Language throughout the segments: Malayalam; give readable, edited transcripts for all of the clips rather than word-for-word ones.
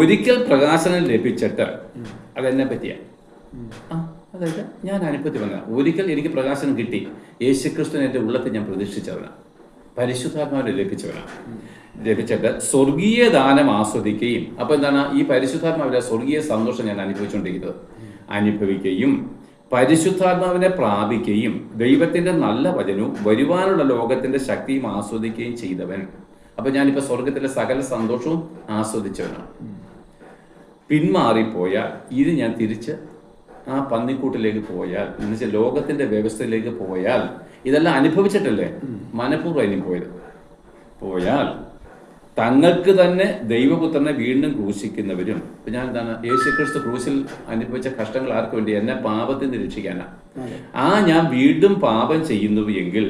ഒരിക്കൽ പ്രകാശനം ലഭിച്ചിട്ട് അതെന്നെ പറ്റിയ അതായത് ഞാൻ അനുഭവത്തിൽ വന്ന ഒരിക്കൽ എനിക്ക് പ്രകാശനം കിട്ടി. യേശുക്രിസ്തുവിനെ എൻ്റെ ഉള്ളത്തിൽ ഞാൻ പ്രതീക്ഷിച്ചവനാണ്, പരിശുദ്ധാത്മാവിനെ ലഭിച്ചിട്ട് സ്വർഗീയ ദാനം ആസ്വദിക്കുകയും, അപ്പോൾ എന്താണ് ഈ പരിശുദ്ധാത്മാവിലെ സ്വർഗീയ സന്തോഷം ഞാൻ അനുഭവിക്കുകയും പരിശുദ്ധാത്മാവിനെ പ്രാപിക്കുകയും ദൈവത്തിൻ്റെ നല്ല വചനവും വരുവാനുള്ള ലോകത്തിൻ്റെ ശക്തിയും ആസ്വദിക്കുകയും ചെയ്തവൻ. അപ്പം ഞാനിപ്പോൾ സ്വർഗത്തിലെ സകല സന്തോഷവും ആസ്വദിച്ചവനാണ്. പിന്മാറിപ്പോയാൽ ഇത് ഞാൻ തിരിച്ച് ആ പന്നിക്കൂട്ടിലേക്ക് പോയാൽ, എന്നുവെച്ചാൽ ലോകത്തിൻ്റെ വ്യവസ്ഥയിലേക്ക് പോയാൽ, ഇതെല്ലാം അനുഭവിച്ചിട്ടല്ലേ മനഃപൂർവ്വം ഇനി പോയാൽ തങ്ങൾക്ക് തന്നെ ദൈവപുത്രനെ വീണ്ടും ക്രൂശിക്കുന്നവരും. ഇപ്പം ഞാൻ എന്താണ്, യേശുക്രിസ്തു ക്രൂശിൽ അനുഭവിച്ച കഷ്ടങ്ങൾ ആർക്ക് വേണ്ടി? എന്നെ പാപത്തിൽ നിന്ന് രക്ഷിക്കാനാണ്. ഞാൻ വീണ്ടും പാപം ചെയ്യുന്നു എങ്കിൽ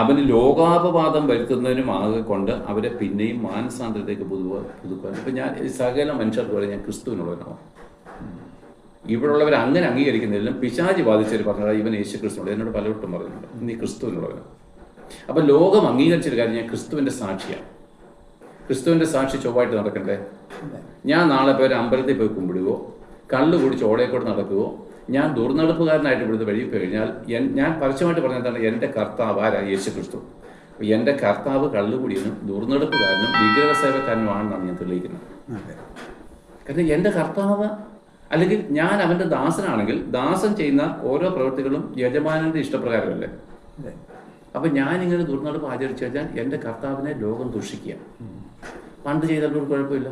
അവന് ലോകാപവാദം വരുത്തുന്നതിനും കൊണ്ട് അവരെ പിന്നെയും മാനസാന്തരത്തേക്ക് പുതുക്കുവാൻ. ഇപ്പം ഞാൻ സകല മനുഷ്യർക്ക് വരെ ഞാൻ ക്രിസ്തുവിനുള്ളവനാണ്. ഇവിടെയുള്ളവർ അങ്ങനെ അംഗീകരിക്കുന്നില്ല. പിശാചി ബാധിച്ചവർ പറഞ്ഞാൽ ഇവൻ യേശുക്രിസ്തുവിനുള്ളത്. എന്നോട് പലവട്ടം പറഞ്ഞിട്ടുണ്ട്, നീ ക്രിസ്തുവിനുള്ളവനാണ്. അപ്പം ലോകം അംഗീകരിച്ചൊരു കാര്യം, ഞാൻ ക്രിസ്തുവിൻ്റെ സാക്ഷിയാണ്. ക്രിസ്തുവിൻ്റെ സാക്ഷി ചൊവ്വായിട്ട് നടക്കണ്ടേ? ഞാൻ നാളെ പോയി ഒരു അമ്പലത്തിൽ പോയി കുമ്പിടുകയോ കള്ള് കുടിച്ച് ഓടയെക്കൂടെ നടക്കുകയോ ഞാൻ ദുർനടപ്പുകാരനായിട്ട് ഇവിടുന്ന് വഴി പോയി കഴിഞ്ഞാൽ ഞാൻ പരസ്യമായിട്ട് പറഞ്ഞതാണ് എൻ്റെ കർത്താവ് ആരാ? യേശു ക്രിസ്തു. എൻ്റെ കർത്താവ് കള്ളുകുടിയനും ദുർനടപ്പുകാരനും വിഗ്രഹസേവക്കാരനുമാണെന്നാണ് ഞാൻ തെളിയിക്കുന്നത്. കാരണം എൻ്റെ കർത്താവ്, അല്ലെങ്കിൽ ഞാൻ അവൻ്റെ ദാസനാണെങ്കിൽ ദാസൻ ചെയ്യുന്ന ഓരോ പ്രവൃത്തികളും യജമാനന്റെ ഇഷ്ടപ്രകാരമല്ലേ? അപ്പം ഞാനിങ്ങനെ ദുർനടപ്പ് ആചരിച്ചു കഴിഞ്ഞാൽ എൻ്റെ കർത്താവിനെ ലോകം ദുഷിക്കുക. പണ്ട് ചെയ്തപ്പോൾ കുഴപ്പമില്ല.